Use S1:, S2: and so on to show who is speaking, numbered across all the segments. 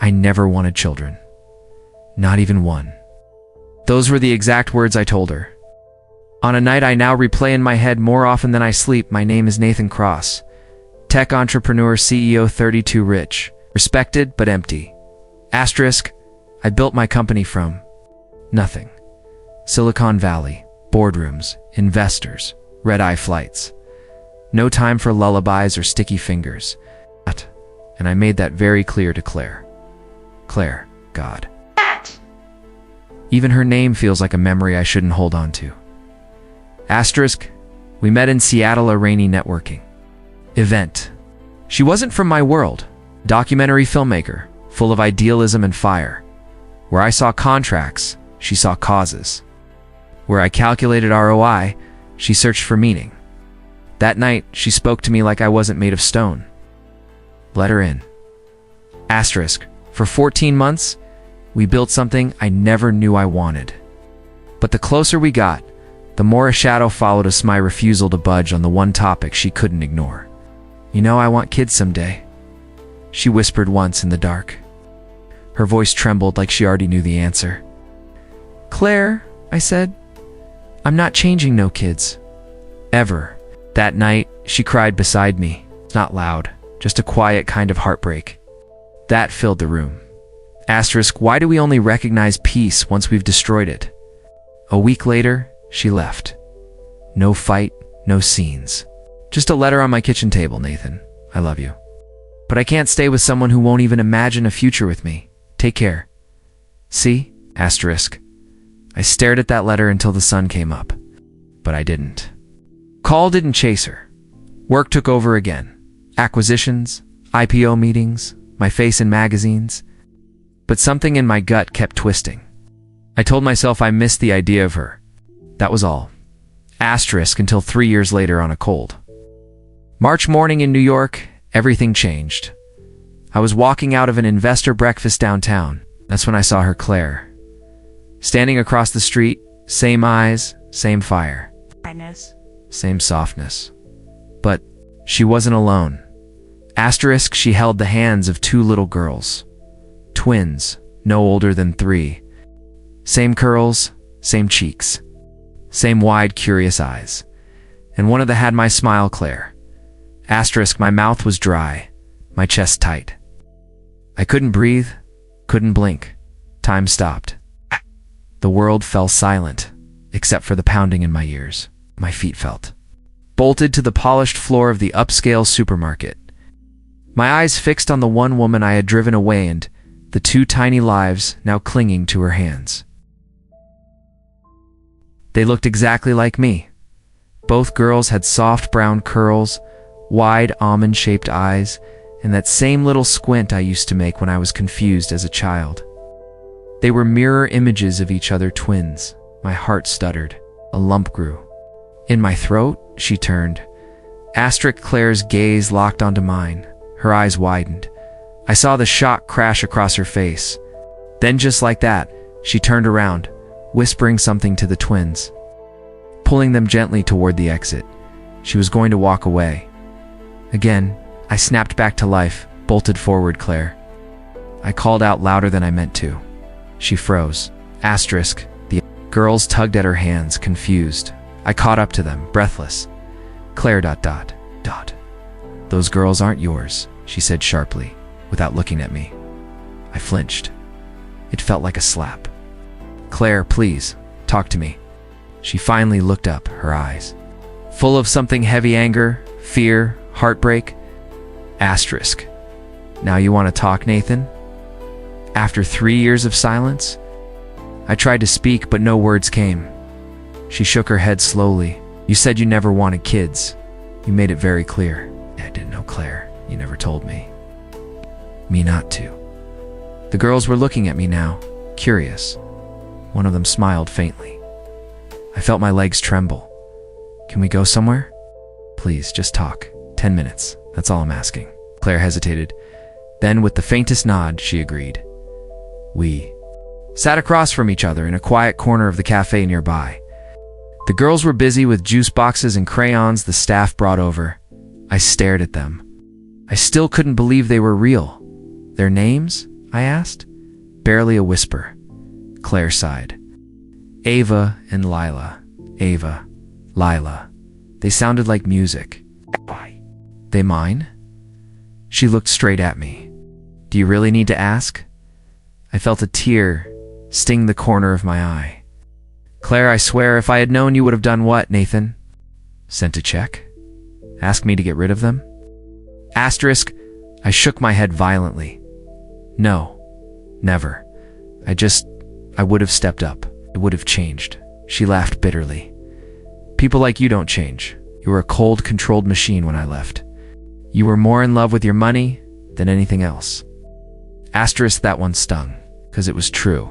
S1: I never wanted children. Not even one. Those were the exact words I told her. On a night I now replay in my head more often than I sleep, my name is Nathan Cross. Tech entrepreneur, CEO, 32, rich. Respected, but empty. Asterisk, I built my company from nothing. Silicon Valley, boardrooms, investors, red-eye flights. No time for lullabies or sticky fingers. And I made that very clear to Claire. Claire, God. Even her name feels like a memory I shouldn't hold on to. Asterisk, we met in Seattle, a rainy networking event. She wasn't from my world. Documentary filmmaker, full of idealism and fire. Where I saw contracts, she saw causes. Where I calculated ROI, she searched for meaning. That night, she spoke to me like I wasn't made of stone. Let her in. Asterisk, for 14 months, we built something I never knew I wanted. But the closer we got, the more a shadow followed us, my refusal to budge on the one topic she couldn't ignore. You know, I want kids someday, she whispered once in the dark. Her voice trembled like she already knew the answer. Claire, I said, I'm not changing no kids. Ever. That night, she cried beside me. Not loud, just a quiet kind of heartbreak. That filled the room. Asterisk, why do we only recognize peace once we've destroyed it? A week later, she left. No fight, no scenes. Just a letter on my kitchen table, Nathan. I love you. But I can't stay with someone who won't even imagine a future with me. Take care. See? Asterisk. I stared at that letter until the sun came up. But I didn't. Call didn't chase her. Work took over again. Acquisitions, IPO meetings, my face in magazines. But something in my gut kept twisting. I told myself I missed the idea of her. That was all. Asterisk until 3 years later on a cold March morning in New York, everything changed. I was walking out of an investor breakfast downtown. That's when I saw her, Claire. Standing across the street, same eyes, same fire. Same softness. But she wasn't alone. Asterisk, she held the hands of 2 little girls. Twins, no older than 3. Same curls, same cheeks. Same wide, curious eyes. And one of them had my smile, Claire. Asterisk, my mouth was dry, my chest tight. I couldn't breathe, couldn't blink. Time stopped. The world fell silent, except for the pounding in my ears. My feet felt bolted to the polished floor of the upscale supermarket. My eyes fixed on the one woman I had driven away and the 2 tiny lives now clinging to her hands. They looked exactly like me. Both girls had soft brown curls, wide almond-shaped eyes, and that same little squint I used to make when I was confused as a child. They were mirror images of each other, twins. My heart stuttered. A lump grew. In my throat, she turned. Asterisk, Claire's gaze locked onto mine. Her eyes widened. I saw the shock crash across her face. Then just like that, she turned around, whispering something to the twins, pulling them gently toward the exit. She was going to walk away. Again, I snapped back to life, bolted forward, Claire. I called out louder than I meant to. She froze. Asterisk, the girls tugged at her hands, confused. I caught up to them, breathless. Claire ... Those girls aren't yours, she said sharply, without looking at me. I flinched. It felt like a slap. Claire, please, talk to me. She finally looked up, her eyes full of something heavy, anger, fear, heartbreak. Asterisk. Now you want to talk, Nathan? After 3 years of silence? I tried to speak, but no words came. She shook her head slowly. You said you never wanted kids. You made it very clear. I didn't know, Claire. You never told me. Me not to. The girls were looking at me now, curious. One of them smiled faintly. I felt my legs tremble. Can we go somewhere? Please, just talk. 10 minutes. That's all I'm asking. Claire hesitated. Then, with the faintest nod, she agreed. We sat across from each other in a quiet corner of the cafe nearby. The girls were busy with juice boxes and crayons the staff brought over. I stared at them. I still couldn't believe they were real. Their names? I asked. Barely a whisper. Claire sighed. Ava and Lila. Ava. Lila. They sounded like music. Why? They mine? She looked straight at me. Do you really need to ask? I felt a tear sting the corner of my eye. Claire, I swear, if I had known, you would have done what, Nathan? Sent a check? Asked me to get rid of them? Asterisk, I shook my head violently. No, never. I would have stepped up. It would have changed. She laughed bitterly. People like you don't change. You were a cold, controlled machine when I left. You were more in love with your money than anything else. Asterisk, that one stung, because it was true.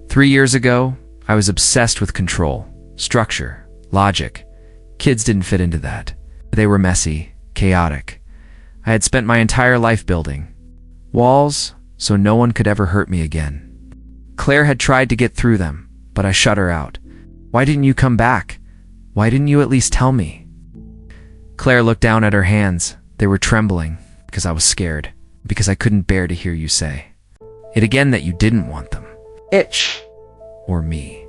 S1: 3 years ago, I was obsessed with control, structure, logic. Kids didn't fit into that. They were messy, chaotic. I had spent my entire life building walls so no one could ever hurt me again. Claire had tried to get through them, but I shut her out. Why didn't you come back? Why didn't you at least tell me? Claire looked down at her hands. They were trembling because I was scared, because I couldn't bear to hear you say it again that you didn't want them. Itch. Or me.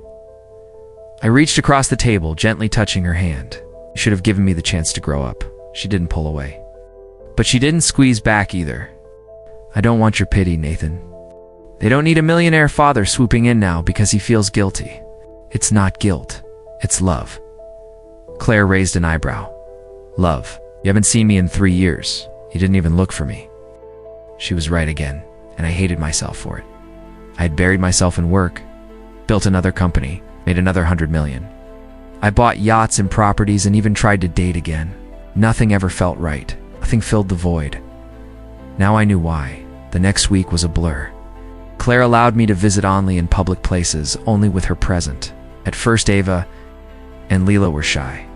S1: I reached across the table, gently touching her hand. You should have given me the chance to grow up. She didn't pull away. But she didn't squeeze back either. I don't want your pity, Nathan. They don't need a millionaire father swooping in now because he feels guilty. It's not guilt. It's love. Claire raised an eyebrow. Love. You haven't seen me in 3 years. You didn't even look for me. She was right again, and I hated myself for it. I had buried myself in work, built another company, made another 100 million. I bought yachts and properties and even tried to date again. Nothing ever felt right. Nothing filled the void. Now I knew why. The next week was a blur. Claire allowed me to visit Onley in public places, only with her present. At first Ava and Lila were shy.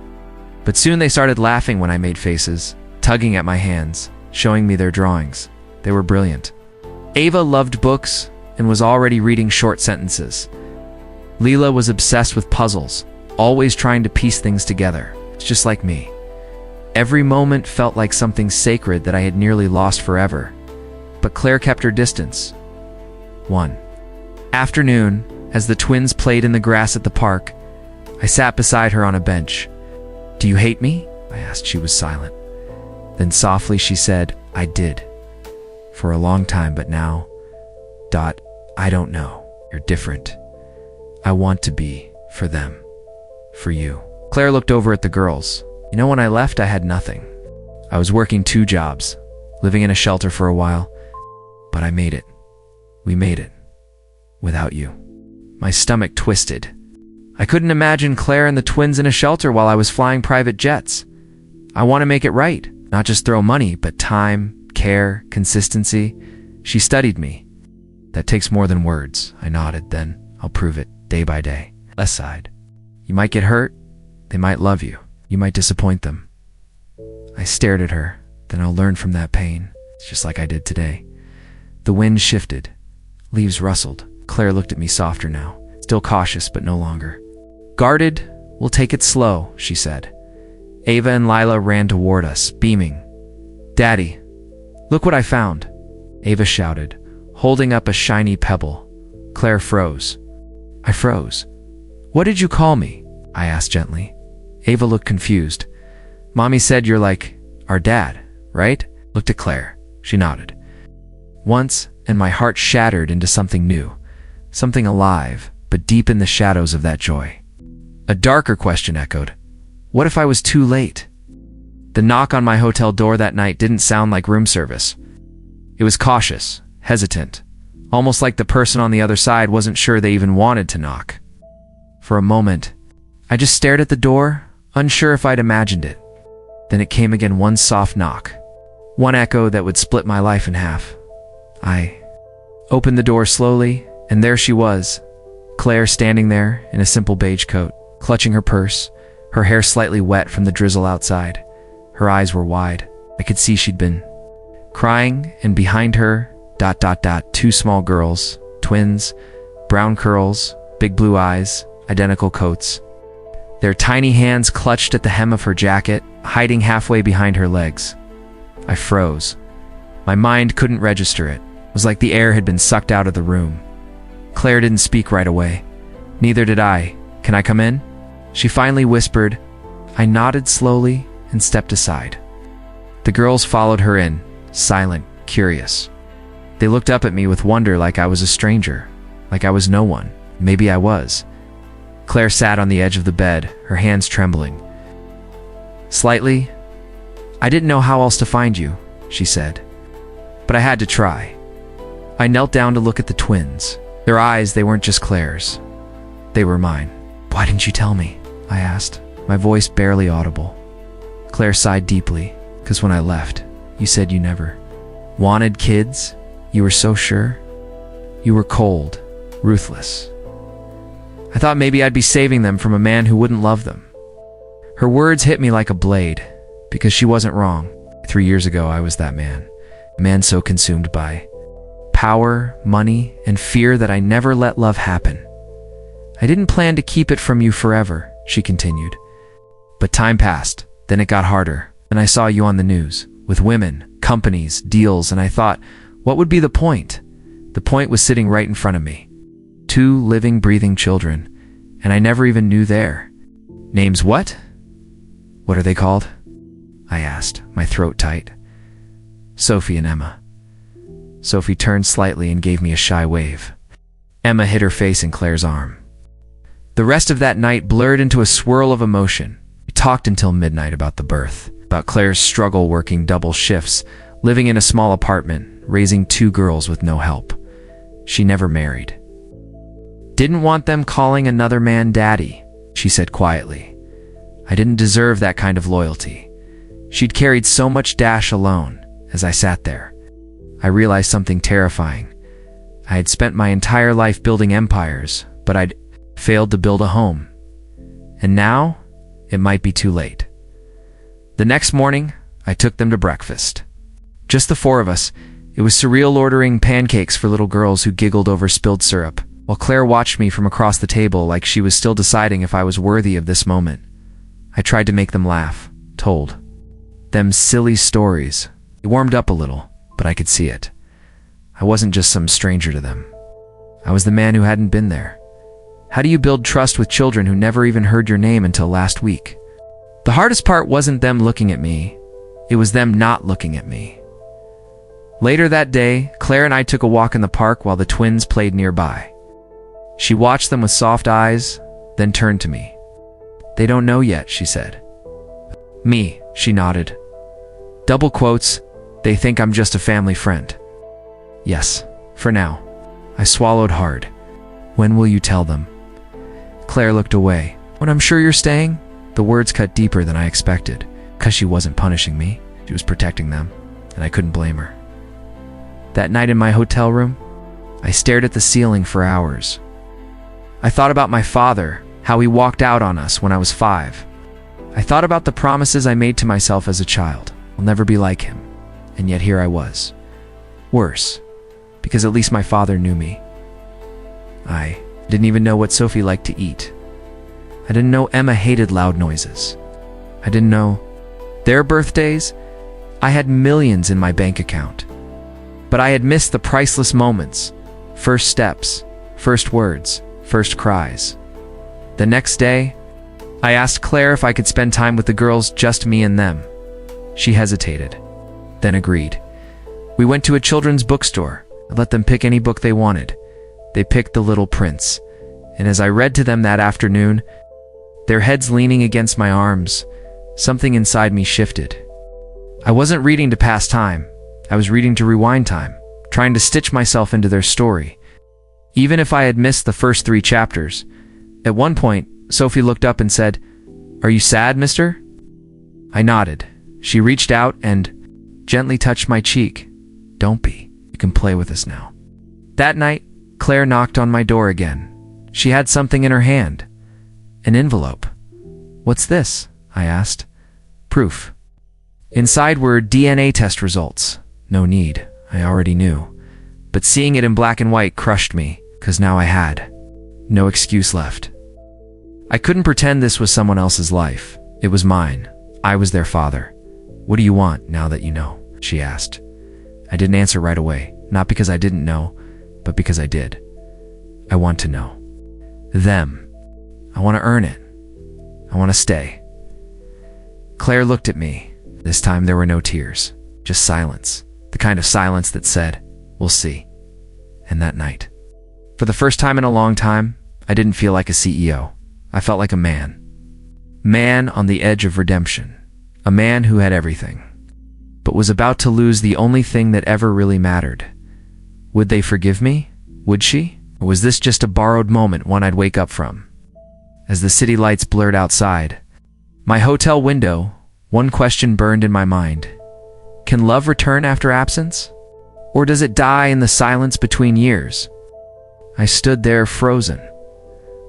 S1: But soon they started laughing when I made faces, tugging at my hands, showing me their drawings. They were brilliant. Ava loved books and was already reading short sentences. Lila was obsessed with puzzles, always trying to piece things together. It's just like me. Every moment felt like something sacred that I had nearly lost forever. But Claire kept her distance. One afternoon, as the twins played in the grass at the park, I sat beside her on a bench. Do you hate me? I asked. She was silent. Then softly she said, I did. For a long time, but now, I don't know. You're different. I want to be for them. For you. Claire looked over at the girls. You know, when I left, I had nothing. I was working 2 jobs, living in a shelter for a while, but I made it. We made it. Without you. My stomach twisted. I couldn't imagine Claire and the twins in a shelter while I was flying private jets. I want to make it right. Not just throw money, but time, care, consistency. She studied me. That takes more than words. I nodded. Then I'll prove it, day by day. Les sighed. You might get hurt. They might love you. You might disappoint them. I stared at her. Then I'll learn from that pain. It's just like I did today. The wind shifted. Leaves rustled. Claire looked at me softer now. Still cautious, but no longer. Guarded, we'll take it slow, she said. Ava and Lila ran toward us, beaming. Daddy, look what I found, Ava shouted, holding up a shiny pebble. Claire froze. I froze. What did you call me? I asked gently. Ava looked confused. Mommy said you're like our dad, right? Looked at Claire. She nodded. Once, and my heart shattered into something new, something alive, but deep in the shadows of that joy. A darker question echoed. What if I was too late? The knock on my hotel door that night didn't sound like room service. It was cautious, hesitant, almost like the person on the other side wasn't sure they even wanted to knock. For a moment, I just stared at the door, unsure if I'd imagined it. Then it came again, one soft knock, one echo that would split my life in half. I opened the door slowly, and there she was, Claire standing there in a simple beige coat, clutching her purse, her hair slightly wet from the drizzle outside. Her eyes were wide. I could see she'd been crying, and behind her, 2 small girls, twins, brown curls, big blue eyes, identical coats. Their tiny hands clutched at the hem of her jacket, hiding halfway behind her legs. I froze. My mind couldn't register it. It was like the air had been sucked out of the room. Claire didn't speak right away. Neither did I. "Can I come in?" She finally whispered. I nodded slowly and stepped aside. The girls followed her in, silent, curious. They looked up at me with wonder, like I was a stranger, like I was no one. Maybe I was. Claire sat on the edge of the bed, her hands trembling. Slightly. "I didn't know how else to find you," she said. But I had to try. I knelt down to look at the twins. Their eyes, they weren't just Claire's. They were mine. "Why didn't you tell me?" I asked, my voice barely audible. Claire sighed deeply. "'Cause when I left, you said you never wanted kids. You were so sure. You were cold, ruthless. I thought maybe I'd be saving them from a man who wouldn't love them." Her words hit me like a blade, because she wasn't wrong. 3 years ago, I was that man. A man so consumed by power, money, and fear that I never let love happen. "I didn't plan to keep it from you forever," she continued. "But time passed, then it got harder, and I saw you on the news, with women, companies, deals, and I thought, what would be the point? The point was sitting right in front of me. 2 living, breathing children, and I never even knew their names." "What? What are they called?" I asked, my throat tight. "Sophie and Emma." Sophie turned slightly and gave me a shy wave. Emma hid her face in Claire's arm. The rest of that night blurred into a swirl of emotion. We talked until midnight about the birth, about Claire's struggle working double shifts, living in a small apartment, raising 2 girls with no help. She never married. "Didn't want them calling another man daddy," she said quietly. I didn't deserve that kind of loyalty. She'd carried so much dash alone. As I sat there, I realized something terrifying. I had spent my entire life building empires, but I'd failed to build a home. And now, it might be too late. The next morning, I took them to breakfast. Just the 4 of us. It was surreal, ordering pancakes for little girls who giggled over spilled syrup, while Claire watched me from across the table like she was still deciding if I was worthy of this moment. I tried to make them laugh, told them silly stories. They warmed up a little, but I could see it. I wasn't just some stranger to them. I was the man who hadn't been there. How do you build trust with children who never even heard your name until last week? The hardest part wasn't them looking at me. It was them not looking at me. Later that day, Claire and I took a walk in the park while the twins played nearby. She watched them with soft eyes, then turned to me. "They don't know yet," she said. "Me," she nodded. Double quotes, "They think I'm just a family friend." "Yes, for now." I swallowed hard. "When will you tell them?" Claire looked away. "When I'm sure you're staying?" The words cut deeper than I expected. 'Cause she wasn't punishing me. She was protecting them, and I couldn't blame her. That night in my hotel room, I stared at the ceiling for hours. I thought about my father, how he walked out on us when I was 5. I thought about the promises I made to myself as a child. I'll never be like him. And yet here I was. Worse, because at least my father knew me. I didn't even know what Sophie liked to eat. I didn't know Emma hated loud noises. I didn't know their birthdays. I had millions in my bank account. But I had missed the priceless moments. First steps, first words, first cries. The next day, I asked Claire if I could spend time with the girls, just me and them. She hesitated, then agreed. We went to a children's bookstore. I let them pick any book they wanted. They picked The Little Prince, and as I read to them that afternoon, their heads leaning against my arms, something inside me shifted. I wasn't reading to pass time. I was reading to rewind time, trying to stitch myself into their story. Even if I had missed the first 3 chapters. At one point, Sophie looked up and said, "Are you sad, mister?" I nodded. She reached out and gently touched my cheek. "Don't be. You can play with us now." That night, Claire knocked on my door again. She had something in her hand. An envelope. "What's this?" I asked. "Proof." Inside were DNA test results. No need. I already knew. But seeing it in black and white crushed me, 'cause now I had no excuse left. I couldn't pretend this was someone else's life. It was mine. I was their father. "What do you want now that you know?" she asked. I didn't answer right away. not because I didn't know, but because I did. I want to know. Them. I want to earn it. I want to stay. Claire looked at me. This time there were no tears, just silence. The kind of silence that said, "We'll see." And that night, for the first time in a long time, I didn't feel like a CEO. I felt like a man. Man on the edge of redemption. A man who had everything, but was about to lose the only thing that ever really mattered. Would they forgive me? Would she? Or was this just a borrowed moment, one I'd wake up from? As the city lights blurred outside my hotel window, one question burned in my mind. Can love return after absence? Or does it die in the silence between years? I stood there frozen.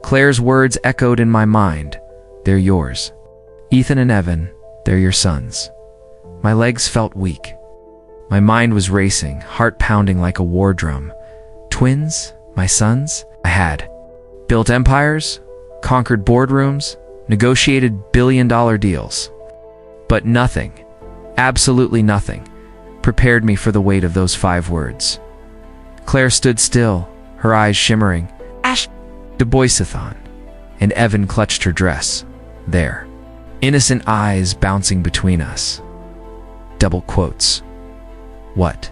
S1: Claire's words echoed in my mind. They're yours. Ethan and Evan, they're your sons. My legs felt weak. My mind was racing, heart pounding like a war drum. Twins? My sons? I had built empires, conquered boardrooms, negotiated billion-dollar deals. But nothing, absolutely nothing, prepared me for the weight of those 5 words. Claire stood still, her eyes shimmering. Ash de Boysathon. And Evan clutched her dress. There. Innocent eyes bouncing between us. Double quotes. What?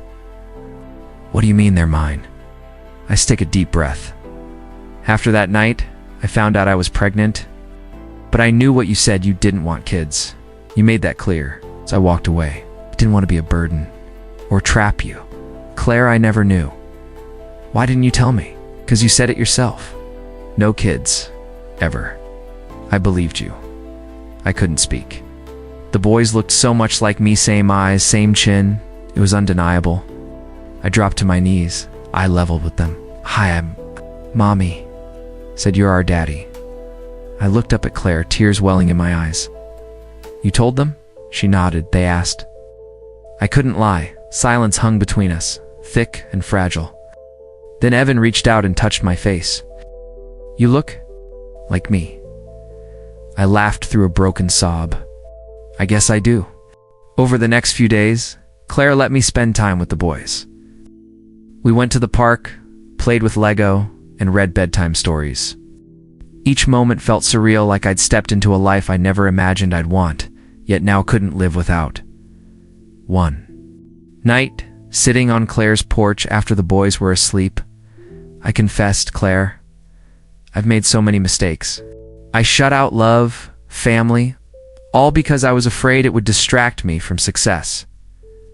S1: What do you mean they're mine? I take a deep breath. After that night, I found out I was pregnant. But I knew what you said, you didn't want kids. You made that clear, so I walked away. I didn't want to be a burden. Or trap you. Claire, I never knew. Why didn't you tell me? Because you said it yourself. No kids. Ever. I believed you. I couldn't speak. The boys looked so much like me, same eyes, same chin. It was undeniable. I dropped to my knees, eye level with them. Hi, I'm Mommy. Said, you're our daddy. I looked up at Claire, tears welling in my eyes. You told them? She nodded. They asked. I couldn't lie. Silence hung between us, thick and fragile. Then Evan reached out and touched my face. You look like me. I laughed through a broken sob. I guess I do. Over the next few days, Claire let me spend time with the boys. We went to the park, played with Lego, and read bedtime stories. Each moment felt surreal, like I'd stepped into a life I never imagined I'd want, yet now couldn't live without. One night, sitting on Claire's porch after the boys were asleep, I confessed, Claire, I've made so many mistakes. I shut out love, family, all because I was afraid it would distract me from success.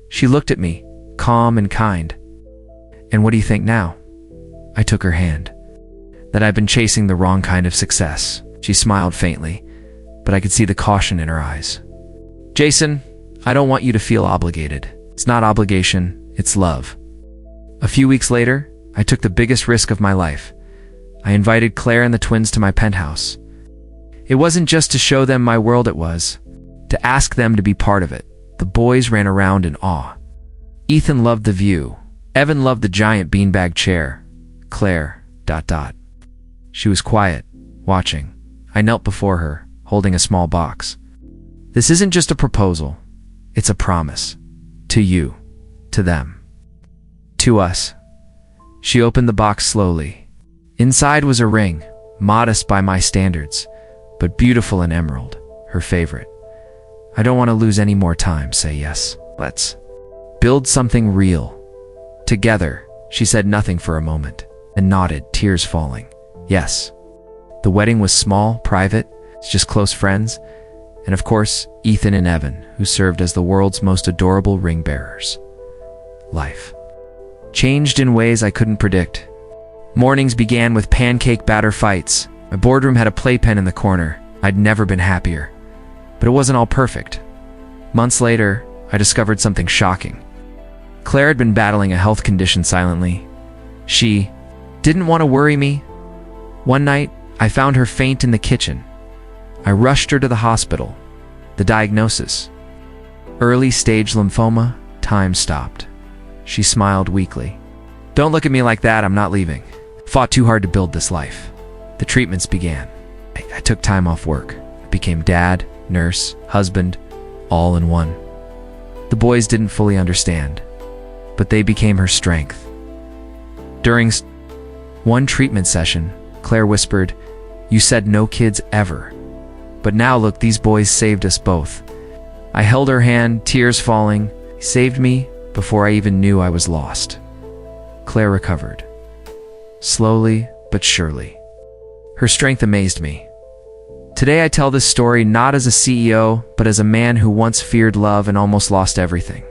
S1: She looked at me, calm and kind. And what do you think now? I took her hand. That I've been chasing the wrong kind of success. She smiled faintly, but I could see the caution in her eyes. Jason, I don't want you to feel obligated. It's not obligation, it's love. A few weeks later, I took the biggest risk of my life. I invited Claire and the twins to my penthouse. It wasn't just to show them my world, it was to ask them to be part of it. The boys ran around in awe. Ethan loved the view. Evan loved the giant beanbag chair. Claire, ... She was quiet, watching. I knelt before her, holding a small box. This isn't just a proposal. It's a promise. To you. To them. To us. She opened the box slowly. Inside was a ring, modest by my standards, but beautiful in emerald, her favorite. I don't want to lose any more time. Say yes. Let's build something real. Together. She said nothing for a moment, and nodded, tears falling. Yes. The wedding was small, private, just close friends, and of course, Ethan and Evan, who served as the world's most adorable ring bearers. Life changed in ways I couldn't predict. Mornings began with pancake batter fights. My boardroom had a playpen in the corner. I'd never been happier. But it wasn't all perfect. Months later, I discovered something shocking. Claire had been battling a health condition silently. She didn't want to worry me. One night, I found her faint in the kitchen. I rushed her to the hospital. The diagnosis: early stage lymphoma. Time stopped. She smiled weakly. Don't look at me like that, I'm not leaving. Fought too hard to build this life. The treatments began. I took time off work. I became dad, nurse, husband, all in one. The boys didn't fully understand, but they became her strength. During one treatment session, Claire whispered, "You said no kids ever. But now look, these boys saved us both." I held her hand, tears falling. He saved me before I even knew I was lost. Claire recovered. Slowly but surely. Her strength amazed me. Today I tell this story not as a CEO, but as a man who once feared love and almost lost everything.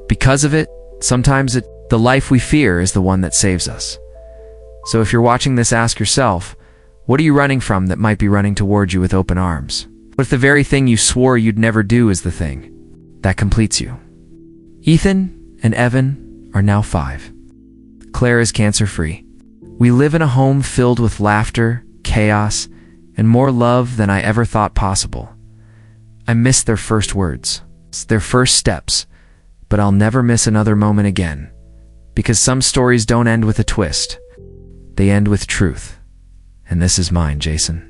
S1: Because of it, sometimes the life we fear is the one that saves us. So if you're watching this, ask yourself, what are you running from that might be running toward you with open arms? What if the very thing you swore you'd never do is the thing that completes you? Ethan and Evan are now 5. Claire is cancer-free. We live in a home filled with laughter, chaos, and more love than I ever thought possible. I miss their first words, their first steps, but I'll never miss another moment again. Because some stories don't end with a twist. They end with truth. And this is mine, Jason.